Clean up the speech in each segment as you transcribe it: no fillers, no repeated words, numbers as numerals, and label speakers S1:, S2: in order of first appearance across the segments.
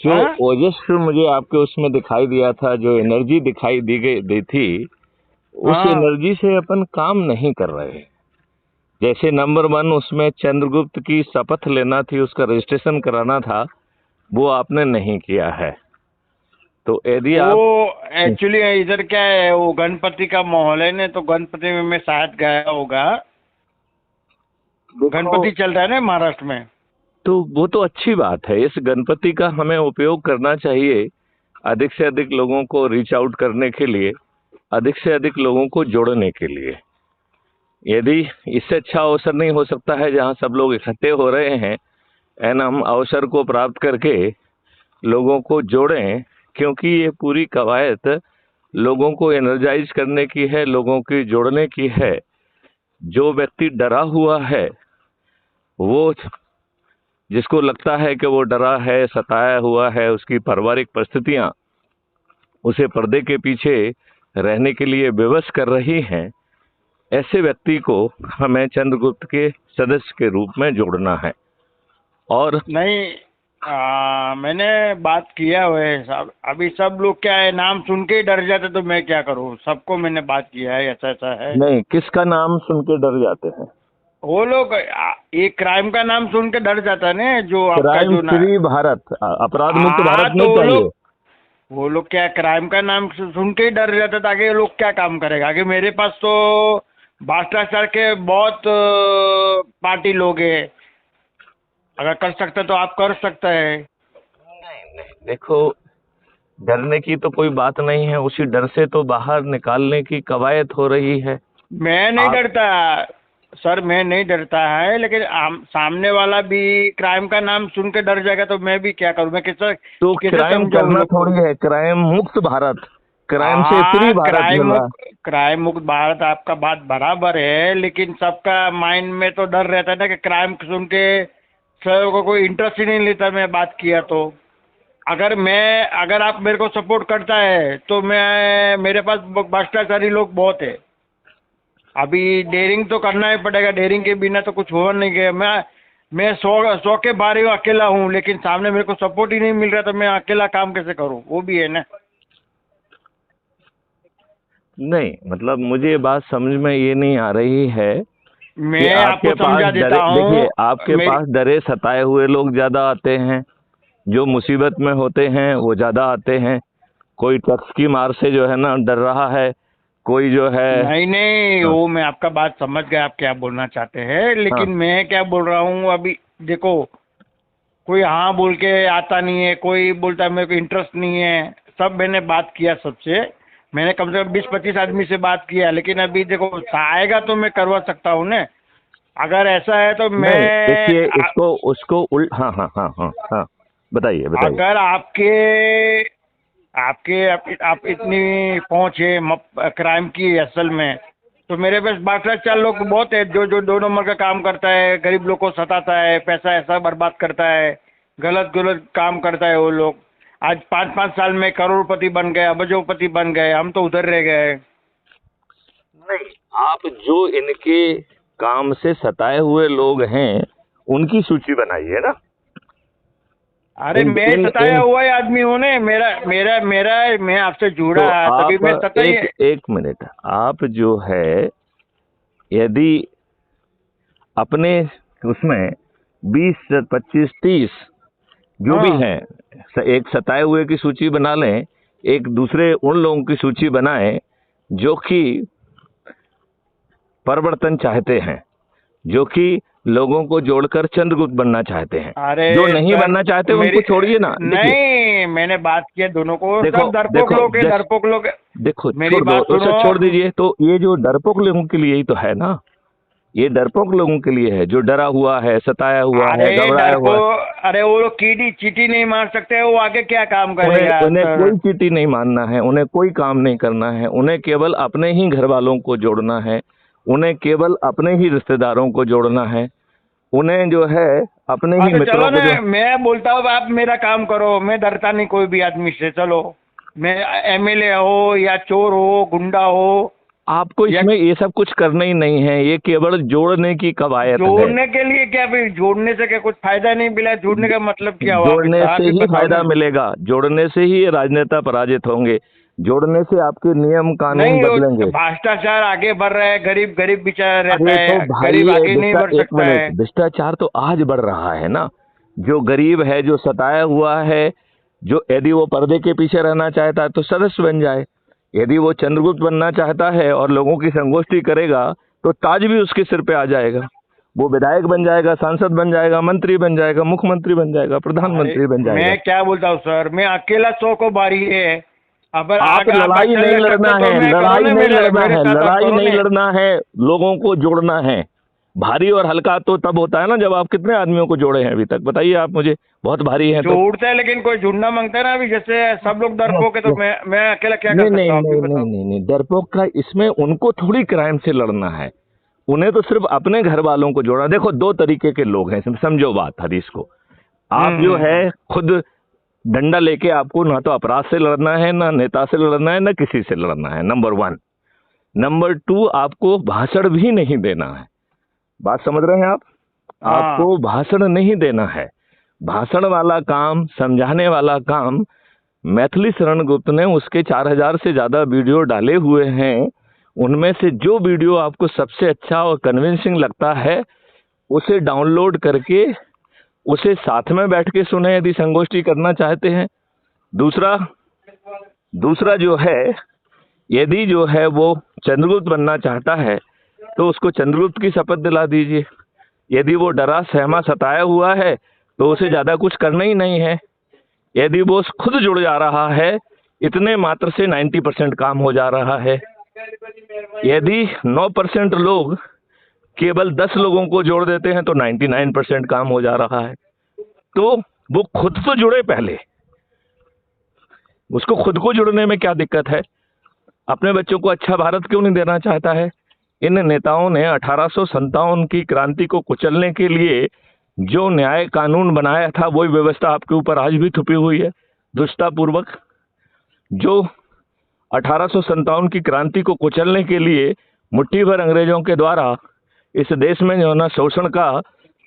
S1: जो
S2: हाँ
S1: ओजस मुझे आपके उसमें दिखाई दिया था, जो एनर्जी दिखाई दी थी, उस
S2: हाँ।
S1: एनर्जी से अपन काम नहीं कर रहे हैं। जैसे नंबर 1 उसमें चंद्रगुप्त की शपथ लेना थी, उसका रजिस्ट्रेशन कराना था, वो आपने नहीं किया है। तो यदि
S2: वो
S1: आप
S2: एक्चुअली इधर क्या है, वो गणपति का माहौल है ना, तो गणपति में मैं शायद गया होगा।
S1: देखो,
S2: गणपति चल रहा है ना महाराष्ट्र में।
S1: तो वो तो अच्छी बात है, इस गणपति का हमें उपयोग करना चाहिए अधिक से अधिक लोगों को रीच आउट करने के लिए, अधिक से अधिक लोगों को जोड़ने के लिए। यदि इससे अच्छा अवसर नहीं हो सकता है जहां सब लोग इकट्ठे हो रहे हैं, एंड हम अवसर को प्राप्त करके लोगों को जोड़ें, क्योंकि ये पूरी कवायद लोगों को एनर्जाइज करने की है, लोगों की जोड़ने की है। जो व्यक्ति डरा हुआ है, वो जिसको लगता है कि वो डरा है, सताया हुआ है, उसकी पारिवारिक परिस्थितियां उसे पर्दे के पीछे रहने के लिए विवश कर रही हैं, ऐसे व्यक्ति को हमें चंद्रगुप्त के सदस्य के रूप में जोड़ना है। और
S2: नहीं, मैंने बात किया हुआ है साहब। अभी सब लोग क्या है, नाम सुन के ही डर जाते, तो मैं क्या करूं। सबको मैंने बात किया है, ऐसा ऐसा है।
S1: नहीं, किसका नाम सुन के डर जाते हैं?
S2: वो लोग एक क्राइम का नाम सुन के डर जाता है ना, जो आपका
S1: क्राइम
S2: जो ना।
S1: फ्री भारत, अपराध मुक्त
S2: हाँ,
S1: भारत
S2: तो
S1: नहीं चाहिए।
S2: वो लोग क्या क्राइम का नाम सुन के ही डर जाता था। आगे ये लोग क्या काम करेगा। आगे मेरे पास तो भ्रष्टाचार के बहुत पार्टी लोग हैं। अगर कर सकते तो आप कर सकते हैं।
S1: नहीं नहीं, देखो, डरने की तो कोई बात नहीं है, उसी डर से तो बाहर निकालने की कवायद हो रही है।
S2: मैं नहीं
S1: आप
S2: डरता सर, मैं नहीं डरता है, लेकिन सामने वाला भी क्राइम का नाम सुन के डर जाएगा, तो मैं भी क्या करूं। मैं कैसे
S1: तो
S2: कैसे
S1: क्राइम
S2: समझाऊं
S1: करना
S2: लोग को।
S1: थोड़ी है, क्राइम मुक्त भारत, क्राइम से फ्री
S2: हाँ,
S1: भारत मिल रहा।
S2: क्राइम मुक्त भारत, आपका बात बराबर है, लेकिन सबका माइंड में तो डर रहता है ना कि क्राइम सुन के सब को कोई इंटरेस्ट ही नहीं लेता। मैं बात किया तो अगर आप मेरे को सपोर्ट करता है, तो मैं मेरे पास भ्रष्टाचारी लोग बहुत है। अभी डेयरिंग तो करना ही पड़ेगा, डेयरिंग के बिना तो कुछ हो नहीं गया। मैं सौ के बारे में अकेला हूँ, लेकिन सामने मेरे को सपोर्ट ही नहीं मिल रहा, तो मैं अकेला काम कैसे करूँ, वो भी है ना।
S1: नहीं, मतलब मुझे बात समझ में ये नहीं आ रही है कि
S2: मैं आपको
S1: आपके पास
S2: समझा देता
S1: डरे, देखिए,
S2: हूँ
S1: आपके
S2: मेरी।
S1: पास डरे सताए हुए लोग ज्यादा आते हैं, जो मुसीबत में होते हैं वो ज्यादा आते हैं। कोई टैक्स की मार से जो है ना डर रहा है, कोई जो है।
S2: नहीं नहीं,
S1: हाँ
S2: वो मैं आपका बात समझ गया, आप क्या बोलना चाहते हैं,
S1: हाँ
S2: लेकिन मैं क्या बोल रहा हूँ अभी। देखो, कोई हाँ बोल के आता नहीं है, कोई बोलता है मेरे को इंटरेस्ट नहीं है। सब मैंने बात किया सबसे। मैंने कम से कम 20-25 आदमी से बात किया, लेकिन अभी देखो आएगा तो मैं करवा सकता हूँ ना। अगर ऐसा है तो
S1: नहीं,
S2: मैं
S1: देखिए, इसको उसको हाँ हाँ हाँ हाँ हाँ, बताइए बताइए।
S2: अगर आपके आपके आप इतनी पहुंच है क्राइम की असल में, तो मेरे पास भ्रष्टाचार लोग बहुत है, जो जो 2 नंबर का काम करता है, गरीब लोग को सताता है, पैसा ऐसा बर्बाद करता है, गलत गलत काम करता है वो लोग। आज 5-5 साल में करोड़पति बन गए, अबजोपति बन गए, हम तो उधर रह गए।
S1: नहीं, आप जो इनके काम से सताए हुए लोग हैं, उनकी सूची बनाइए ना।
S2: अरे
S1: इन
S2: मैं
S1: इन
S2: सताया
S1: इन
S2: हुआ ही आदमी हूँ ना। मेरा मेरा मेरा मैं आपसे जुड़ा,
S1: तो
S2: तभी
S1: आप
S2: मैं सताई।
S1: एक एक मिनट, आप जो है, यदि अपने उसमें 20, 25, 30 जो भी
S2: हाँ।
S1: हैं, एक सताए हुए की सूची बना लें, एक दूसरे उन लोगों की सूची बनाएं जो कि परिवर्तन चाहते हैं, जो कि लोगों को जोड़कर चंद्रगुप्त बनना चाहते हैं।
S2: अरे
S1: जो नहीं
S2: सर,
S1: बनना चाहते
S2: मेरी
S1: उनको छोड़िए ना। देखिए,
S2: नहीं, मैंने बात किया दोनों को,
S1: देखो
S2: सब डरपोक
S1: देखो
S2: लोग है,
S1: जस
S2: डरपोक लोग।
S1: देखो,
S2: मेरी
S1: छोड़ दो,
S2: बात
S1: उसे
S2: सुनो।
S1: छोड़ दीजिए। तो ये जो डरपोक लोगों के लिए ही तो है ना, ये डरपोक लोगों के लिए है, जो डरा हुआ है, सताया हुआ है,
S2: अरे
S1: घबराया हुआ है।
S2: अरे वो लोग कीड़ी चीटी नहीं मार सकते, वो आगे क्या काम
S1: उन्हें
S2: करेगा
S1: उन्हें
S2: सर।
S1: कोई चीटी नहीं मानना है, उन्हें कोई काम नहीं करना है, उन्हें केवल अपने ही घर वालों को जोड़ना है, उन्हें केवल अपने ही रिश्तेदारों को जोड़ना है, उन्हें जो है अपने
S2: हाँ
S1: ही
S2: तो चलो
S1: मित्रों
S2: ना,
S1: को जो।
S2: मैं बोलता हूँ आप मेरा काम करो। मैं डरता नहीं कोई भी आदमी से। चलो, मैं एमएलए हो या चोर हो, गुंडा हो,
S1: आपको इसमें ये सब कुछ करना ही नहीं है, ये केवल जोड़ने की कवायद है।
S2: जोड़ने के लिए क्या भाई, जोड़ने से क्या कुछ फायदा नहीं मिला? जोड़ने का मतलब क्या हुआ?
S1: जोड़ने
S2: आप
S1: से
S2: ही
S1: ही
S2: बताओ
S1: फायदा
S2: ना।
S1: मिलेगा, जोड़ने से ही ये राजनेता पराजित होंगे, जोड़ने से आपके नियम कानून
S2: नहीं,
S1: बदलेंगे।
S2: भ्रष्टाचार आगे बढ़ रहा है, गरीब गरीब बेचारा रहता
S1: अरे तो
S2: है,
S1: भाई
S2: गरीब आगे नहीं बढ़
S1: एक
S2: सकता
S1: मिनट,
S2: है।
S1: भ्रष्टाचार तो आज बढ़ रहा है ना। जो गरीब है, जो सताया हुआ है, जो यदि वो पर्दे के पीछे रहना चाहता है तो सदस्य बन जाए। यदि वो चंद्रगुप्त बनना चाहता है और लोगों की संगोष्ठी करेगा तो ताज भी उसके सिर पे आ जाएगा। वो विधायक बन जाएगा, सांसद बन जाएगा, मंत्री बन जाएगा, मुख्यमंत्री बन जाएगा,
S2: अरे
S1: प्रधानमंत्री बन जाएगा।
S2: मैं क्या बोलता हूँ सर, मैं अकेला 100 को बारी है। अब
S1: आप
S2: आप
S1: लड़ाई
S2: अकेले
S1: नहीं
S2: कर
S1: लड़ना
S2: सकते तो
S1: है,
S2: मैं करो
S1: लड़ाई
S2: ना,
S1: नहीं लड़ना
S2: मेरे
S1: है,
S2: साथ आप
S1: लड़ाई
S2: करो
S1: नहीं
S2: ना।
S1: लड़ना है, लोगों को जोड़ना है। भारी और हल्का तो तब होता है ना जब आप कितने आदमियों को जोड़े हैं अभी तक, बताइए आप मुझे। बहुत भारी है तो
S2: जोड़ता है, लेकिन कोई जुड़ना मांगता है ना। अभी जैसे सब लोग डरपोक है, तो मैं अकेला क्या
S1: नहीं
S2: कर
S1: नहीं
S2: सकता हूँ? आप
S1: नहीं
S2: ही
S1: नहीं
S2: बताओ।
S1: नहीं नहीं, डरपोक का इसमें उनको थोड़ी क्राइम से लड़ना है, उन्हें तो सिर्फ अपने घर वालों को जोड़ना। देखो, दो तरीके के लोग हैं, समझो बात हरीश को। आप जो है खुद डंडा लेके आपको ना तो अपराध से लड़ना है, ना नेता से लड़ना है, ना किसी से लड़ना है, नंबर 1। नंबर 2, आपको भाषण भी नहीं देना है। बात समझ रहे हैं आप?
S2: हाँ।
S1: आपको भाषण नहीं देना है। भाषण वाला काम, समझाने वाला काम मैथिली शरण गुप्त ने उसके 4000 से ज्यादा वीडियो डाले हुए हैं। उनमें से जो वीडियो आपको सबसे अच्छा और कन्विंसिंग लगता है उसे डाउनलोड करके उसे साथ में बैठ के सुने यदि संगोष्ठी करना चाहते हैं। दूसरा दूसरा जो है, यदि जो है वो चंद्रगुप्त बनना चाहता है तो उसको चंद्रगुप्त की शपथ दिला दीजिए। यदि वो डरा सहमा सताया हुआ है तो उसे ज्यादा कुछ करना ही नहीं है। यदि वो खुद जुड़ जा रहा है, इतने मात्र से 90% काम हो जा रहा है। यदि 9% लोग केवल 10 लोगों को जोड़ देते हैं तो 99% काम हो जा रहा है। तो वो खुद तो जुड़े पहले, उसको खुद को जुड़ने में क्या दिक्कत है? अपने बच्चों को अच्छा भारत क्यों नहीं देना चाहता है? इन नेताओं ने 1857 की क्रांति को कुचलने के लिए जो न्याय कानून बनाया था वही व्यवस्था आपके ऊपर आज भी थुपी हुई है दुष्टतापूर्वक। जो 1857 की क्रांति को कुचलने के लिए मुट्ठी भर अंग्रेजों के द्वारा इस देश में जो ना शोषण का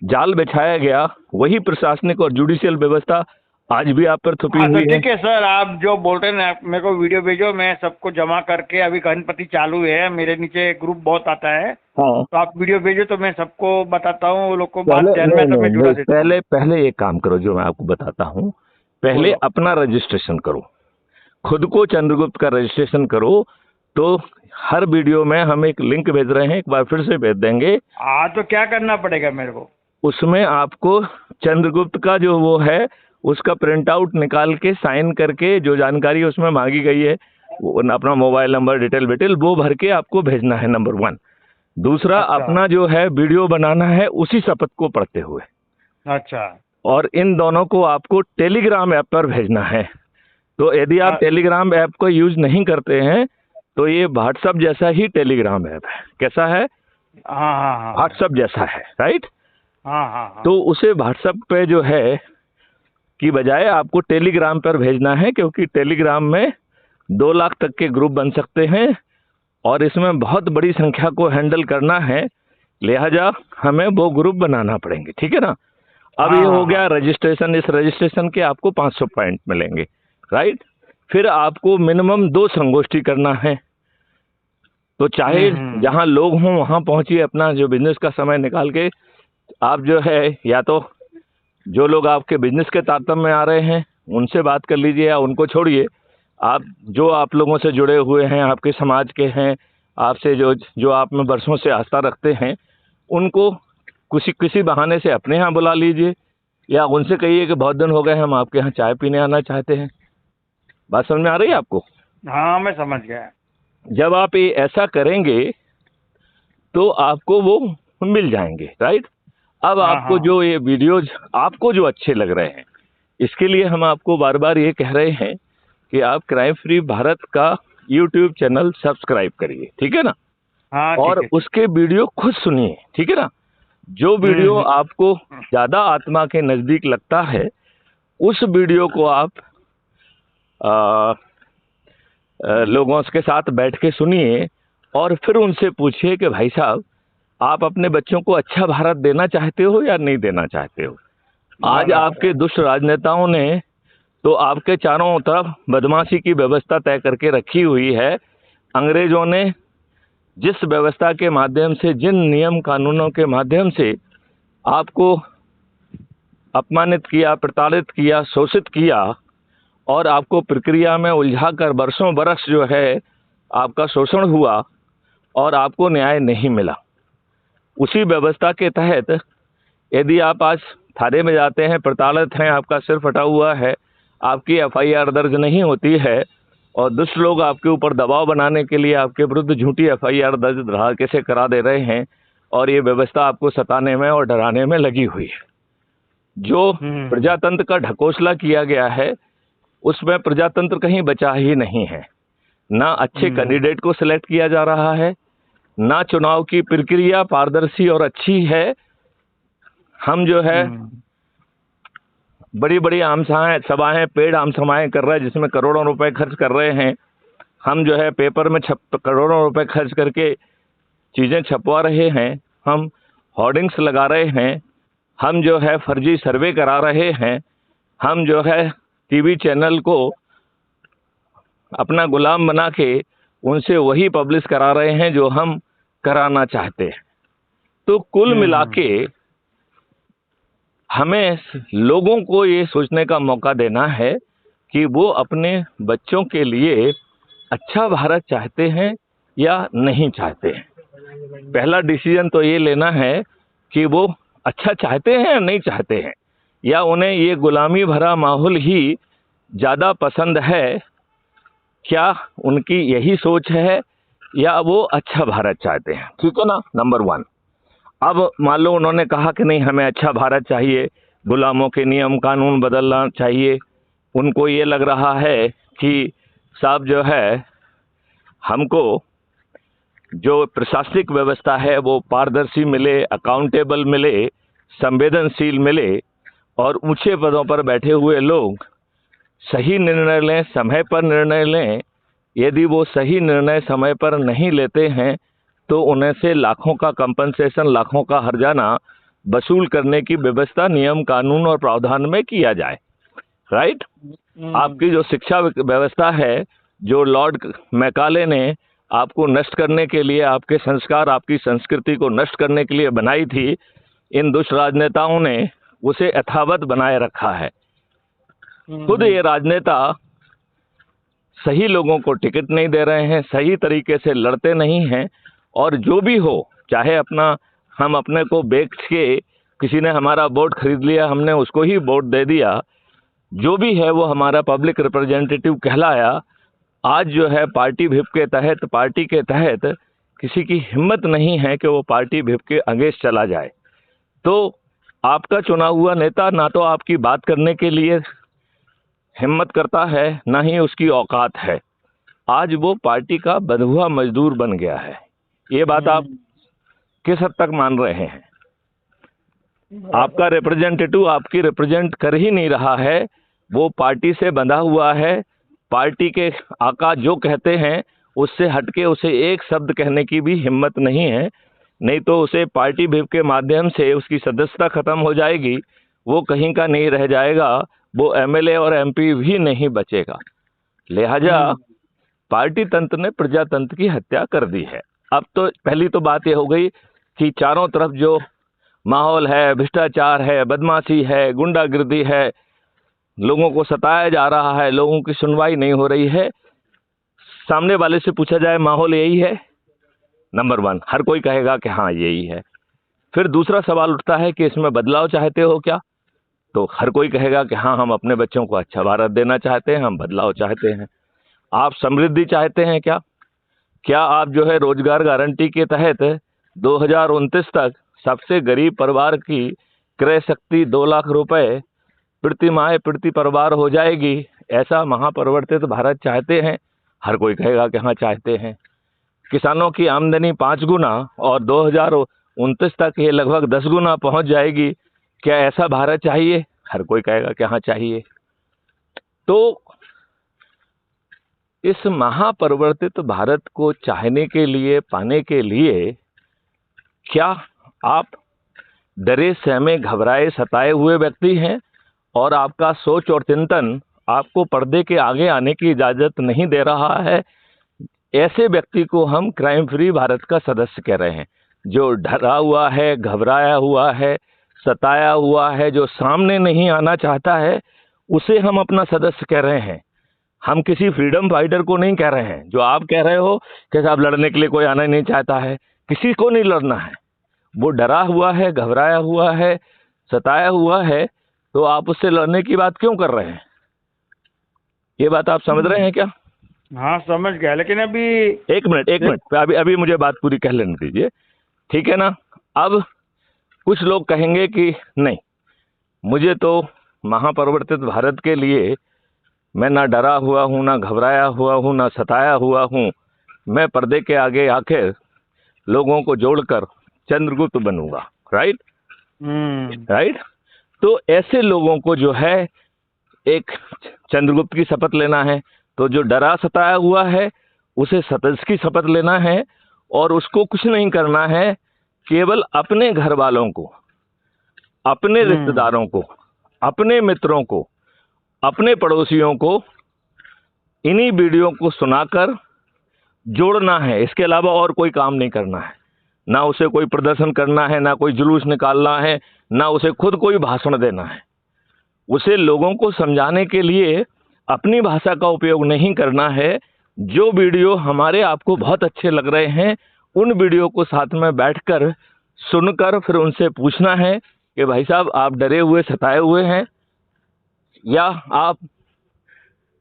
S1: जाल बिछाया गया, वही प्रशासनिक और जुडिशियल व्यवस्था आज भी आप पर थुपी
S2: हाँ तो
S1: हुई है।
S2: ठीक है सर, आप जो बोल रहे हैं ना, मेरे को वीडियो भेजो, मैं सबको जमा करके, अभी गणपति चालू है, मेरे नीचे ग्रुप बहुत आता है,
S1: हाँ,
S2: तो आप वीडियो भेजो तो मैं सबको बताता हूँ, वो लोग को बात
S1: पहले
S2: ध्यान में
S1: नहीं
S2: तो मैं
S1: नहीं
S2: जुड़ा
S1: नहीं,
S2: देता हूँ।
S1: पहले एक काम करो जो मैं आपको बताता हूँ। पहले
S2: बोलो।
S1: अपना रजिस्ट्रेशन करो, खुद को चंद्रगुप्त का रजिस्ट्रेशन करो। तो हर वीडियो में हम एक लिंक भेज रहे हैं, एक बार फिर से भेज देंगे।
S2: हाँ तो क्या करना पड़ेगा मेरे को?
S1: उसमें आपको चंद्रगुप्त का जो वो है उसका प्रिंट आउट निकाल के साइन करके जो जानकारी उसमें मांगी गई है, वो अपना मोबाइल नंबर, डिटेल विटेल वो भर के आपको भेजना है, नंबर 1। दूसरा,
S2: अच्छा।
S1: अपना जो है वीडियो बनाना है उसी शपथ को पढ़ते हुए,
S2: अच्छा।
S1: और इन दोनों को आपको टेलीग्राम ऐप पर भेजना है। तो यदि आप टेलीग्राम ऐप को यूज नहीं करते हैं तो ये व्हाट्सएप जैसा ही टेलीग्राम ऐप है। कैसा है?
S2: हाँ हाँ हाँ
S1: व्हाट्सएप जैसा है, राइट?
S2: हाँ हाँ हाँ।
S1: तो उसे व्हाट्सएप पे जो है की बजाय आपको टेलीग्राम पर भेजना है, क्योंकि टेलीग्राम में 2 लाख तक के ग्रुप बन सकते हैं और इसमें बहुत बड़ी संख्या को हैंडल करना है, लिहाजा हमें वो ग्रुप बनाना पड़ेंगे। ठीक है ना? अब ये हो गया रजिस्ट्रेशन। इस रजिस्ट्रेशन के आपको 500 पॉइंट मिलेंगे, राइट? फिर आपको मिनिमम 2 संगोष्ठी करना है। तो चाहे जहां लोग हों वहां पहुंचिए, अपना जो बिजनेस का समय निकाल के आप जो है, या तो जो लोग आपके बिजनेस के तारतम्य में आ रहे हैं उनसे बात कर लीजिए, या उनको छोड़िए। आप जो आप लोगों से जुड़े हुए हैं, आपके समाज के हैं, आपसे जो आप में बरसों से आस्था रखते हैं, उनको किसी बहाने से अपने यहाँ बुला लीजिए, या उनसे कहिए कि बहुत दिन हो गए हम आपके यहाँ चाय पीने आना चाहते हैं। बात समझ में आ रही है आपको?
S2: हाँ मैं समझ गया।
S1: जब आप ये ऐसा करेंगे तो आपको वो मिल जाएंगे, राइट? अब
S2: हाँ
S1: आपको
S2: हाँ।
S1: जो ये वीडियोज आपको जो अच्छे लग रहे हैं, इसके लिए हम आपको बार बार ये कह रहे हैं कि आप क्राइम फ्री भारत का यूट्यूब चैनल सब्सक्राइब करिए, ठीक है ना?
S2: हाँ
S1: और
S2: ठीक है।
S1: उसके वीडियो खुद सुनिए, ठीक है ना? जो वीडियो आपको ज्यादा आत्मा के नजदीक लगता है उस वीडियो को आप लोगों के साथ बैठ के सुनिए, और फिर उनसे पूछिए कि भाई साहब, आप अपने बच्चों को अच्छा भारत देना चाहते हो या नहीं देना चाहते हो। आज आपके दुष्ट राजनेताओं ने तो आपके चारों तरफ बदमाशी की व्यवस्था तय करके रखी हुई है। अंग्रेजों ने जिस व्यवस्था के माध्यम से, जिन नियम कानूनों के माध्यम से आपको अपमानित किया, प्रताड़ित किया, शोषित किया और आपको प्रक्रिया में उलझाकर बरसों बरस जो है आपका शोषण हुआ और आपको न्याय नहीं मिला, उसी व्यवस्था के तहत यदि आप आज थाने में जाते हैं, प्रताड़ित हैं, आपका सिर फटा हुआ है, आपकी एफआईआर दर्ज नहीं होती है और दुष्ट लोग आपके ऊपर दबाव बनाने के लिए आपके विरुद्ध झूठी एफआईआर दर्ज धड़ाके से करा दे रहे हैं और ये व्यवस्था आपको सताने में और डराने में लगी हुई है। जो प्रजातंत्र का ढकोसला किया गया है उसमें प्रजातंत्र कहीं बचा ही नहीं है। ना अच्छे कैंडिडेट को सिलेक्ट किया जा रहा है, ना चुनाव की प्रक्रिया पारदर्शी और अच्छी है। हम जो है बड़ी बड़ी आम सभाएं, पेड आम सभाएं कर रहे हैं जिसमें करोड़ों रुपए खर्च कर रहे हैं। हम जो है पेपर में करोड़ों रुपए खर्च करके चीजें छपवा रहे हैं, हम होर्डिंग्स लगा रहे हैं, हम जो है फर्जी सर्वे करा रहे हैं, हम जो है टीवी चैनल को अपना गुलाम बना के उनसे वही पब्लिश करा रहे हैं जो हम कराना चाहते हैं। तो कुल मिला के हमें लोगों को ये सोचने का मौका देना है कि वो अपने बच्चों के लिए अच्छा भारत चाहते हैं या नहीं चाहते हैं। पहला डिसीजन तो ये लेना है कि वो अच्छा चाहते हैं या नहीं चाहते हैं, या उन्हें ये गुलामी भरा माहौल ही ज़्यादा पसंद है। क्या उनकी यही सोच है या वो अच्छा भारत चाहते हैं? ठीक है ना, नंबर 1। अब मान लो उन्होंने कहा कि नहीं, हमें अच्छा भारत चाहिए, गुलामों के नियम कानून बदलना चाहिए। उनको ये लग रहा है कि साहब जो है हमको जो प्रशासनिक व्यवस्था है वो पारदर्शी मिले, अकाउंटेबल मिले, संवेदनशील मिले और ऊंचे पदों पर बैठे हुए लोग सही निर्णय लें, समय पर निर्णय लें। यदि वो सही निर्णय समय पर नहीं लेते हैं तो उन्हें से लाखों का कंपनसेशन, लाखों का हर्जाना वसूल करने की व्यवस्था नियम कानून और प्रावधान में किया जाए। राइट? आपकी जो शिक्षा व्यवस्था है, जो लॉर्ड मैकाले ने आपको नष्ट करने के लिए, आपके संस्कार, आपकी संस्कृति को नष्ट करने के लिए बनाई थी, इन दुष्ट राजनेताओं ने उसे यथावत बनाए रखा है। खुद ये राजनेता सही लोगों को टिकट नहीं दे रहे हैं, सही तरीके से लड़ते नहीं हैं, और जो भी हो, चाहे हम अपने को बेच के, किसी ने हमारा वोट खरीद लिया, हमने उसको ही वोट दे दिया, जो भी है वो हमारा पब्लिक रिप्रेजेंटेटिव कहलाया। आज जो है पार्टी व्हिप के तहत, पार्टी के तहत किसी की हिम्मत नहीं है कि वो पार्टी व्हिप के अगेंस्ट चला जाए। तो आपका चुना हुआ नेता ना तो आपकी बात करने के लिए हिम्मत करता है, ना ही उसकी औकात है। आज वो पार्टी का बंधुआ मजदूर बन गया है। ये बात आप किस हद तक मान रहे हैं? आपका रिप्रेजेंटेटिव आपकी रिप्रेजेंट कर ही नहीं रहा है, वो पार्टी से बंधा हुआ है। पार्टी के आका जो कहते हैं उससे हटके उसे एक शब्द कहने की भी हिम्मत नहीं है, नहीं तो उसे पार्टी व्हिप के माध्यम से उसकी सदस्यता खत्म हो जाएगी, वो कहीं का नहीं रह जाएगा, वो एमएलए और एमपी भी नहीं बचेगा। लिहाजा पार्टी तंत्र ने प्रजातंत्र की हत्या कर दी है। अब तो पहली तो बात ये हो गई कि चारों तरफ जो माहौल है, भ्रष्टाचार है, बदमाशी है, गुंडागिर्दी है, लोगों को सताया जा रहा है, लोगों की सुनवाई नहीं हो रही है। सामने वाले से पूछा जाए माहौल यही है, नंबर 1 हर कोई कहेगा कि हाँ यही है। फिर दूसरा सवाल उठता है कि इसमें बदलाव चाहते हो क्या? तो हर कोई कहेगा कि हाँ, हम अपने बच्चों को अच्छा भारत देना चाहते हैं, हम बदलाव चाहते हैं। आप समृद्धि चाहते हैं क्या? क्या आप जो है रोजगार गारंटी के तहत 2029 तक सबसे गरीब परिवार की क्रय शक्ति 2 लाख रुपए प्रति माह प्रति परिवार हो जाएगी, ऐसा महापरिवर्तित भारत चाहते हैं? हर कोई कहेगा कि हाँ चाहते हैं। किसानों की आमदनी 5 गुना और 2029 तक ये लगभग 10 गुना पहुंच जाएगी, क्या ऐसा भारत चाहिए? हर कोई कहेगा कि हाँ चाहिए। तो इस महापरिवर्तित भारत को चाहने के लिए, पाने के लिए क्या आप डरे, सहमे, घबराए, सताए हुए व्यक्ति हैं और आपका सोच और चिंतन आपको पर्दे के आगे आने की इजाजत नहीं दे रहा है? ऐसे व्यक्ति को हम क्राइम फ्री भारत का सदस्य कह रहे हैं। जो डरा हुआ है, घबराया हुआ है, सताया हुआ है, जो सामने नहीं आना चाहता है, उसे हम अपना सदस्य कह रहे हैं। हम किसी फ्रीडम फाइटर को नहीं कह रहे हैं। जो आप कह रहे हो कि साहब लड़ने के लिए कोई आना नहीं चाहता है, किसी को नहीं लड़ना है। वो डरा हुआ है, घबराया हुआ है, सताया हुआ है, तो आप उससे लड़ने की बात क्यों कर रहे हैं? ये बात आप समझ रहे हैं क्या?
S2: हाँ समझ गया, लेकिन अभी
S1: एक मिनट, अभी मुझे बात पूरी कह लेने दीजिए, ठीक है ना? अब कुछ लोग कहेंगे कि नहीं, मुझे तो महापरिवर्तित भारत के लिए मैं ना डरा हुआ हूं, ना घबराया हुआ हूं, ना सताया हुआ हूं। मैं पर्दे के आगे आकर लोगों को जोड़कर चंद्रगुप्त बनूंगा। राइट? राइट? तो ऐसे लोगों को जो है एक चंद्रगुप्त की शपथ लेना है। तो जो डरा सताया हुआ है उसे सतर्क की शपथ लेना है और उसको कुछ नहीं करना है, केवल अपने घर वालों को, अपने रिश्तेदारों को, अपने मित्रों को, अपने पड़ोसियों को इन्हीं वीडियो को सुनाकर जोड़ना है। इसके अलावा और कोई काम नहीं करना है। ना उसे कोई प्रदर्शन करना है, ना कोई जुलूस निकालना है, ना उसे खुद कोई भाषण देना है। उसे लोगों को समझाने के लिए अपनी भाषा का उपयोग नहीं करना है। जो वीडियो हमारे आपको बहुत अच्छे लग रहे हैं, उन वीडियो को साथ में बैठकर सुनकर फिर उनसे पूछना है कि भाई साहब आप डरे हुए, सताए हुए हैं या आप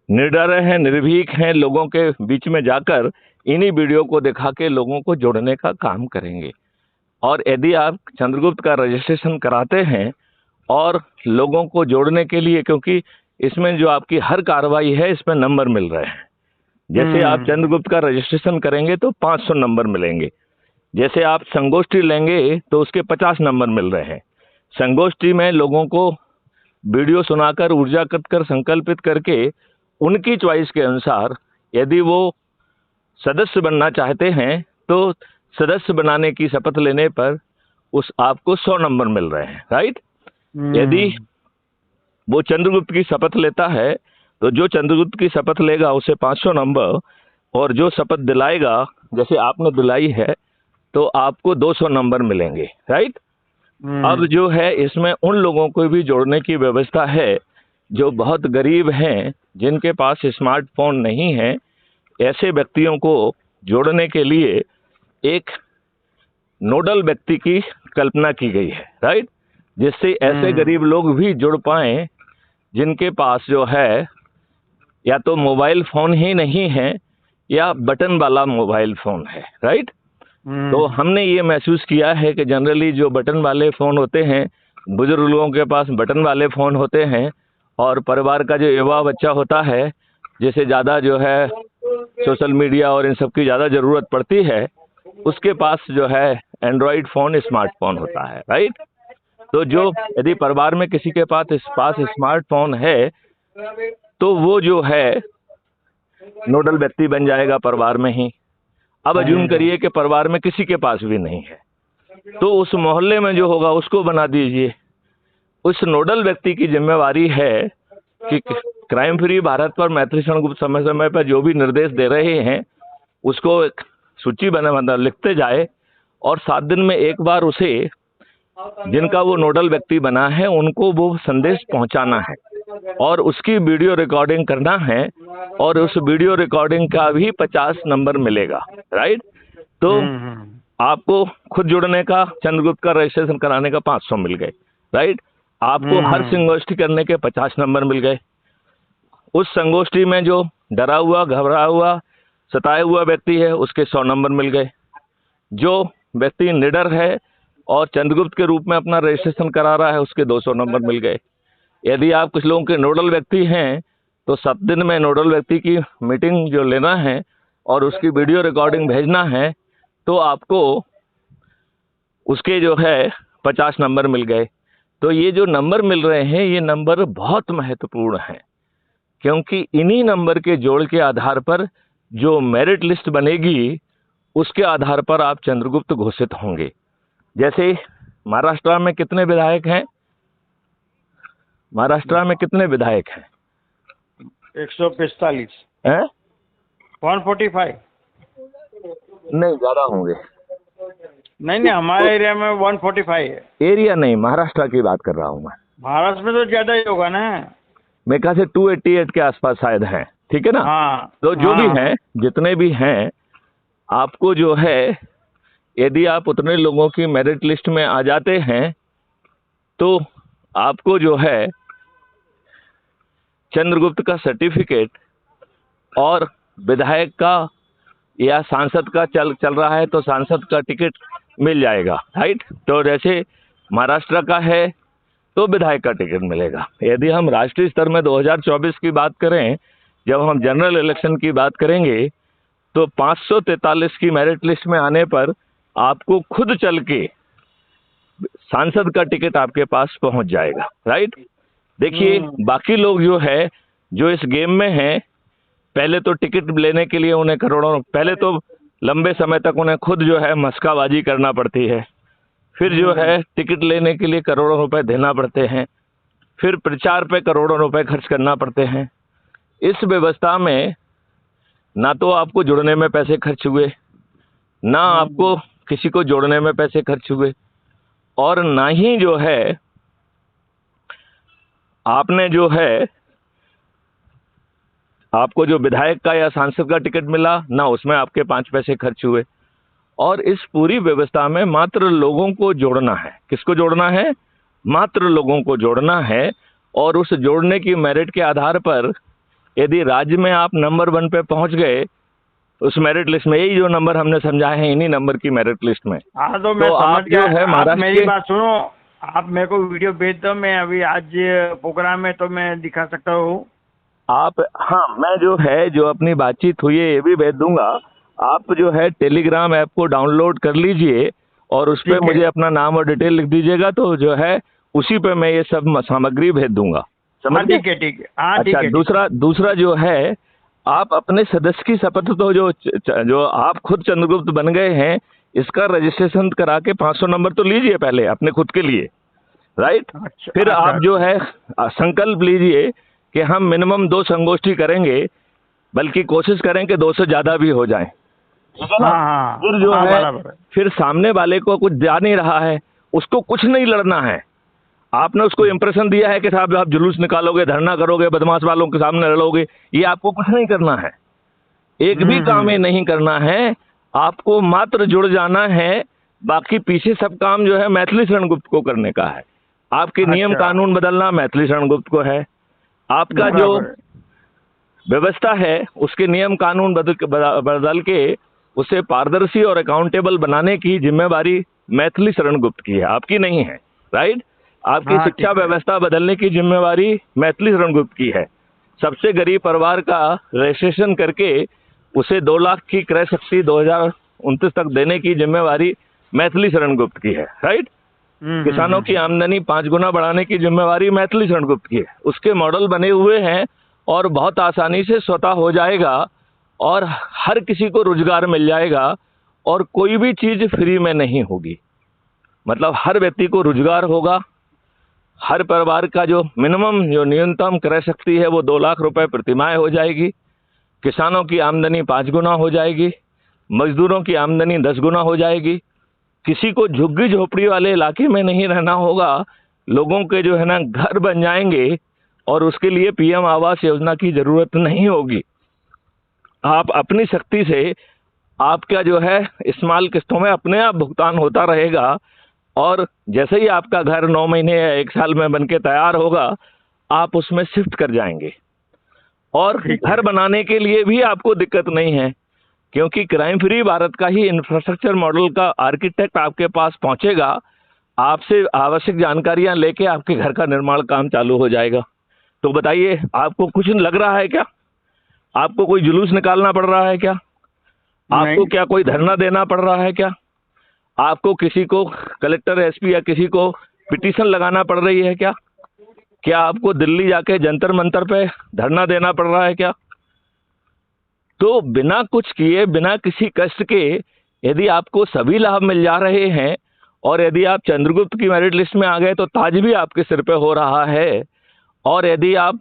S1: निडर हैं, निर्भीक हैं? लोगों के बीच में जाकर इन्हीं वीडियो को दिखा के लोगों को जोड़ने का काम करेंगे। और यदि आप चंद्रगुप्त का रजिस्ट्रेशन कराते हैं और लोगों को जोड़ने के लिए, क्योंकि इसमें जो आपकी हर कार्रवाई है इसमें नंबर मिल रहे हैं। जैसे आप चंद्रगुप्त का रजिस्ट्रेशन करेंगे तो 500 नंबर मिलेंगे। जैसे आप संगोष्ठी लेंगे तो उसके 50 नंबर मिल रहे हैं। संगोष्ठी में लोगों को वीडियो सुनाकर, ऊर्जा कर संकल्पित करके उनकी चॉइस के अनुसार यदि वो सदस्य बनना चाहते हैं तो सदस्य बनाने की शपथ लेने पर उस आपको 100 नंबर मिल रहे हैं। राइट? यदि वो चंद्रगुप्त की शपथ लेता है तो जो चंद्रगुप्त की शपथ लेगा उसे 500 नंबर, और जो शपथ दिलाएगा, जैसे आपने दिलाई है, तो आपको 200 नंबर मिलेंगे। राइट? अब जो है इसमें उन लोगों को भी जोड़ने की व्यवस्था है जो बहुत गरीब हैं, जिनके पास स्मार्टफोन नहीं है। ऐसे व्यक्तियों को जोड़ने के लिए एक नोडल व्यक्ति की कल्पना की गई है। राइट? जिससे ऐसे गरीब लोग भी जुड़ पाएं जिनके पास जो है या तो मोबाइल फोन ही नहीं है या बटन वाला मोबाइल फोन है। राइट? तो हमने ये महसूस किया है कि जनरली जो बटन वाले फोन होते हैं, बुजुर्ग लोगों के पास बटन वाले फोन होते हैं, और परिवार का जो युवा बच्चा होता है जिसे ज़्यादा जो है सोशल मीडिया और इन सब की ज़्यादा ज़रूरत पड़ती है, उसके पास जो है एंड्रॉयड फ़ोन, स्मार्टफोन होता है। राइट? तो जो यदि परिवार में किसी के पास स्मार्टफोन है तो वो जो है नोडल व्यक्ति बन जाएगा परिवार में ही। अब अज्यूम करिए कि परिवार में किसी के पास भी नहीं है, तो उस मोहल्ले में जो होगा उसको बना दीजिए। उस नोडल व्यक्ति की जिम्मेवारी है कि क्राइम फ्री भारत पर मैत्रीक्षण गुप्त समय समय पर जो भी निर्देश दे रहे हैं उसको एक सूची बना लिखते जाए, और 7 दिन में एक बार उसे, जिनका वो नोडल व्यक्ति बना है, उनको वो संदेश पहुंचाना है और उसकी वीडियो रिकॉर्डिंग करना है, और उस वीडियो रिकॉर्डिंग का भी 50 नंबर मिलेगा। राइट? तो आपको खुद जुड़ने का, चंद्रगुप्त का रजिस्ट्रेशन कराने का 500 मिल गए। राइट? आपको हर संगोष्ठी करने के 50 नंबर मिल गए। उस संगोष्ठी में जो डरा हुआ, घबरा हुआ, सताया हुआ व्यक्ति है उसके 100 नंबर मिल गए। जो व्यक्ति निडर है और चंद्रगुप्त के रूप में अपना रजिस्ट्रेशन करा रहा है उसके 200 नंबर मिल गए। यदि आप कुछ लोगों के नोडल व्यक्ति हैं तो 7 दिन में नोडल व्यक्ति की मीटिंग जो लेना है और उसकी वीडियो रिकॉर्डिंग भेजना है, तो आपको उसके जो है 50 नंबर मिल गए। तो ये जो नंबर मिल रहे हैं ये नंबर बहुत महत्वपूर्ण हैं, क्योंकि इन्हीं नंबर के जोड़ के आधार पर जो मेरिट लिस्ट बनेगी उसके आधार पर आप चंद्रगुप्त घोषित होंगे। जैसे महाराष्ट्र में कितने विधायक हैं? महाराष्ट्र में कितने विधायक हैं?
S2: 145
S1: हैं?
S2: 145
S1: नहीं, ज्यादा होंगे।
S2: नहीं, हमारे एरिया में 145 है।
S1: एरिया नहीं, महाराष्ट्र की बात कर रहा हूँ मैं।
S2: महाराष्ट्र में तो ज्यादा ही होगा ना।
S1: मेरे ख्याल से 288 के आसपास शायद हैं, ठीक है ना?
S2: हाँ,
S1: तो जो भी
S2: हाँ।
S1: हैं, जितने भी हैं, आपको जो है, यदि आप उतने लोगों की मेरिट लिस्ट में आ जाते हैं तो आपको जो है चंद्रगुप्त का सर्टिफिकेट और विधायक का या सांसद का चल रहा है तो सांसद का टिकट मिल जाएगा, राइट? तो जैसे महाराष्ट्र का है तो विधायक का टिकट मिलेगा। यदि हम राष्ट्रीय स्तर में 2024 की बात करें, जब हम जनरल इलेक्शन की बात करेंगे, तो 543 की मेरिट लिस्ट में आने पर आपको खुद चल के सांसद का टिकट आपके पास पहुंच जाएगा, राइट? देखिए, बाकी लोग जो है, जो इस गेम में हैं, पहले तो टिकट लेने के लिए उन्हें करोड़ों, पहले तो लंबे समय तक उन्हें खुद जो है मस्काबाजी करना पड़ती है, फिर जो है टिकट लेने के लिए करोड़ों रुपए देना पड़ते हैं, फिर प्रचार पे करोड़ों रुपए खर्च करना पड़ते हैं। इस व्यवस्था में ना तो आपको जुड़ने में पैसे खर्च हुए, ना आपको किसी को जोड़ने में पैसे खर्च हुए, और ना ही जो है आपने जो है आपको जो विधायक का या सांसद का टिकट मिला, ना उसमें आपके 5 पैसे खर्च हुए। और इस पूरी व्यवस्था में मात्र लोगों को जोड़ना है। किसको जोड़ना है? मात्र लोगों को जोड़ना है। और उस जोड़ने की मेरिट के आधार पर यदि राज्य में आप नंबर 1 पे पहुंच गए उस मेरिट लिस्ट में, यही जो नंबर हमने समझाए हैं इन्हीं नंबर की मेरिट लिस्ट में,
S2: हाँ, तो मैं
S1: आप
S2: समझ गया।
S1: जो है
S2: आप
S1: महाराष्ट्र
S2: मेरी बात सुनो, आप मेरे को वीडियो भेज दो, मैं अभी आज प्रोग्राम है तो मैं दिखा सकता हूँ।
S1: आप, हाँ, मैं जो है, जो अपनी बातचीत हुई है ये भी भेज दूंगा। आप जो है टेलीग्राम ऐप को डाउनलोड कर लीजिए और उस पर मुझे अपना नाम और डिटेल लिख दीजिएगा, तो जो है उसी पे मैं ये सब सामग्री भेज दूंगा। समझ गए?
S2: ठीक है, ठीक है। हाँ, ठीक
S1: अच्छा,
S2: है।
S1: दूसरा जो है, आप अपने सदस्य की शपथ तो जो आप खुद चंद्रगुप्त बन गए हैं, इसका रजिस्ट्रेशन करा के 500 नंबर तो लीजिए पहले अपने खुद के लिए, राइट?
S2: अच्छा,
S1: फिर
S2: अच्छा,
S1: आप जो है संकल्प लीजिए कि हम मिनिमम 2 संगोष्ठी करेंगे, बल्कि कोशिश करें कि 2 से ज्यादा भी हो जाएं। ठीक है ना?
S2: हाँ,
S1: फिर जो
S2: हाँ,
S1: है,
S2: बराबर है।
S1: फिर सामने वाले को कुछ जा नहीं रहा है, उसको कुछ नहीं लड़ना है। आपने उसको इंप्रेशन दिया है कि साहब आप जुलूस निकालोगे, धरना करोगे, बदमाश वालों के सामने लड़ोगे, ये आपको कुछ नहीं करना है। एक भी काम ये नहीं करना है। आपको मात्र जुड़ जाना है। बाकी पीछे सब काम जो है मैथिली शरण गुप्त को करने का है। आपके नियम कानून बदलना मैथिली शरण गुप्त को है। आपका जो व्यवस्था है उसके नियम कानून बदल के उसे पारदर्शी और अकाउंटेबल बनाने की जिम्मेवारी मैथिली शरण गुप्त की है, आपकी नहीं है, राइट? आपकी शिक्षा व्यवस्था बदलने की जिम्मेवारी मैथिली शरण गुप्त की है। सबसे गरीब परिवार का रजिस्ट्रेशन करके उसे 2 लाख की क्रय शक्ति 2029 तक देने की जिम्मेवारी मैथिली शरण गुप्त की है, राइट? किसानों की आमदनी 5 गुना बढ़ाने की जिम्मेवारी मैथिली शरण गुप्त की है। उसके मॉडल बने हुए हैं और बहुत आसानी से स्वतः हो जाएगा और हर किसी को रोजगार मिल जाएगा और कोई भी चीज फ्री में नहीं होगी। मतलब हर व्यक्ति को रोजगार होगा। हर परिवार का जो मिनिमम, जो न्यूनतम क्रय शक्ति है वो 2 लाख रुपए प्रतिमाह हो जाएगी। किसानों की आमदनी 5 गुना हो जाएगी। मजदूरों की आमदनी 10 गुना हो जाएगी। किसी को झुग्गी झोपड़ी वाले इलाके में नहीं रहना होगा। लोगों के जो है ना घर बन जाएंगे और उसके लिए पीएम आवास योजना की जरूरत नहीं होगी। आप अपनी शक्ति से आपका जो है इस्तेमाल किस्तों में अपने आप भुगतान होता रहेगा और जैसे ही आपका घर 9 महीने या 1 साल में बनके तैयार होगा आप उसमें शिफ्ट कर जाएंगे। और घर बनाने के लिए भी आपको दिक्कत नहीं है, क्योंकि क्राइम फ्री भारत का ही इंफ्रास्ट्रक्चर मॉडल का आर्किटेक्ट आपके पास पहुंचेगा। आपसे आवश्यक जानकारियां लेके आपके घर का निर्माण काम चालू हो जाएगा। तो बताइए, आपको कुछ लग रहा है क्या? आपको कोई जुलूस निकालना पड़ रहा है क्या? आपको क्या कोई धरना देना पड़ रहा है क्या? आपको किसी को कलेक्टर, एसपी या किसी को पिटीशन लगाना पड़ रही है क्या? क्या आपको दिल्ली जाके जंतर मंतर पे धरना देना पड़ रहा है क्या? तो बिना कुछ किए, बिना किसी कष्ट के यदि आपको सभी लाभ मिल जा रहे हैं और यदि आप चंद्रगुप्त की मेरिट लिस्ट में आ गए तो ताज भी आपके सिर पे हो रहा है, और यदि आप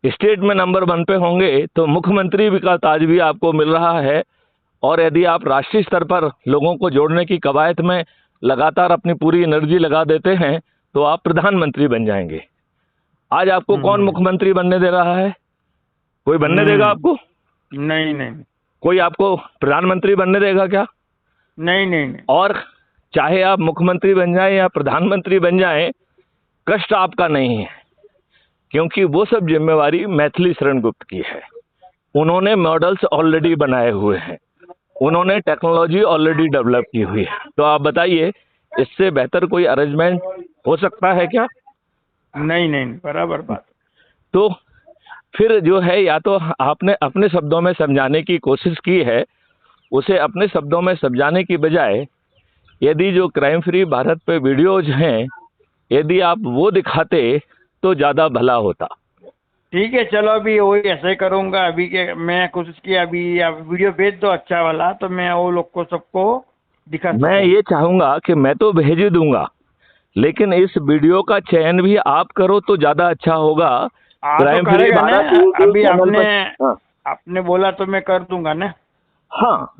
S1: स्टेट में नंबर 1 पे होंगे तो मुख्यमंत्री भी का ताज भी आपको मिल रहा है, और यदि आप राष्ट्रीय स्तर पर लोगों को जोड़ने की कवायद में लगातार अपनी पूरी एनर्जी लगा देते हैं तो आप प्रधानमंत्री बन जाएंगे। आज आपको कौन मुख्यमंत्री बनने दे रहा है? कोई बनने देगा आपको?
S2: नहीं नहीं।
S1: कोई आपको प्रधानमंत्री बनने देगा क्या?
S2: नहीं नहीं नहीं।
S1: और चाहे आप मुख्यमंत्री बन जाएं या प्रधानमंत्री बन जाएं, कष्ट आपका नहीं है, क्योंकि वो सब जिम्मेवारी मैथिली शरण गुप्त की है। उन्होंने मॉडल्स ऑलरेडी बनाए हुए हैं, उन्होंने टेक्नोलॉजी ऑलरेडी डेवलप की हुई है। तो आप बताइए, इससे बेहतर कोई अरेंजमेंट हो सकता है क्या?
S2: नहीं नहीं, बराबर बात।
S1: तो फिर जो है, या तो आपने अपने शब्दों में समझाने की कोशिश की है, उसे अपने शब्दों में समझाने की बजाय यदि जो क्राइम फ्री भारत पे वीडियोज हैं, यदि आप वो दिखाते तो ज़्यादा भला होता।
S2: ठीक है, चलो अभी वही ऐसे ही करूँगा। अभी के मैं कोशिश की, अभी आप वीडियो भेज दो अच्छा वाला, तो मैं वो लोग को सबको दिखा सकूं।
S1: मैं ये चाहूँगा कि मैं तो भेज ही दूंगा, लेकिन इस वीडियो का चयन भी आप करो तो ज़्यादा अच्छा होगा।
S2: तो करेगा ना, अभी आपने बोला तो मैं कर दूंगा ना।
S1: हाँ,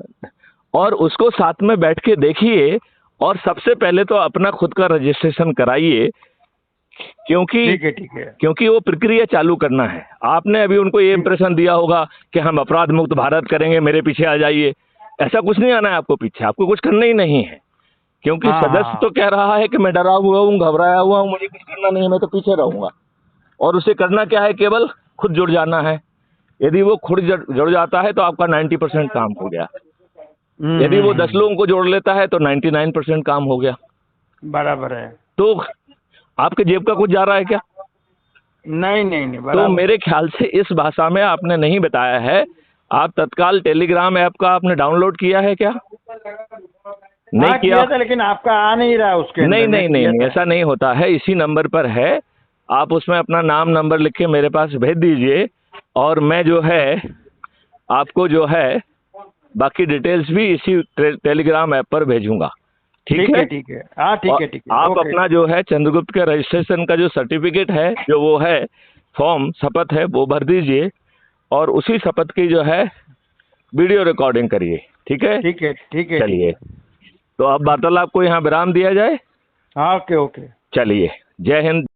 S1: और उसको साथ में बैठ के देखिए, और सबसे पहले तो अपना खुद का रजिस्ट्रेशन कराइए, क्योंकि
S2: ठीक है।
S1: क्योंकि वो प्रक्रिया चालू करना है। आपने अभी उनको ये इंप्रेशन दिया होगा कि हम अपराध मुक्त भारत करेंगे, मेरे पीछे आ जाइए। ऐसा कुछ नहीं आना है आपको पीछे, आपको कुछ करना ही नहीं है, क्योंकि सदस्य तो कह रहा है कि मैं डरा हुआ हूँ, घबराया हुआ हूँ, मुझे कुछ करना नहीं है, मैं तो पीछे रहूंगा। और उसे करना क्या है? केवल खुद जुड़ जाना है। यदि वो खुद जुड़ जाता है तो आपका 90% काम हो गया। यदि वो 10 लोगों को जोड़ लेता है तो 99% काम हो गया।
S2: बराबर है।
S1: तो आपके जेब का कुछ जा रहा है क्या?
S2: नहीं नहीं नहीं,
S1: तो मेरे ख्याल से इस भाषा में आपने नहीं बताया है। आप तत्काल टेलीग्राम ऐप का आपने डाउनलोड किया है क्या? नहीं किया
S2: था, लेकिन आपका आ नहीं रहा उसके
S1: नहीं नहीं नहीं नहीं, ऐसा नहीं होता है। इसी नंबर पर है, आप उसमें अपना नाम नंबर लिख के मेरे पास भेज दीजिए, और मैं जो है आपको जो है बाकी डिटेल्स भी इसी टेलीग्राम ऐप पर भेजूंगा। ठीक है?
S2: ठीक है। हाँ ठीक है।
S1: आप अपना जो है चंद्रगुप्त के रजिस्ट्रेशन का जो सर्टिफिकेट है, जो वो है फॉर्म शपथ है, वो भर दीजिए, और उसी शपथ की जो है वीडियो रिकॉर्डिंग करिए। ठीक है?
S2: ठीक है।
S1: चलिए, तो अब वार्तालाप को यहाँ विराम दिया जाए।
S2: हाँ, ओके।
S1: चलिए, जय हिंद।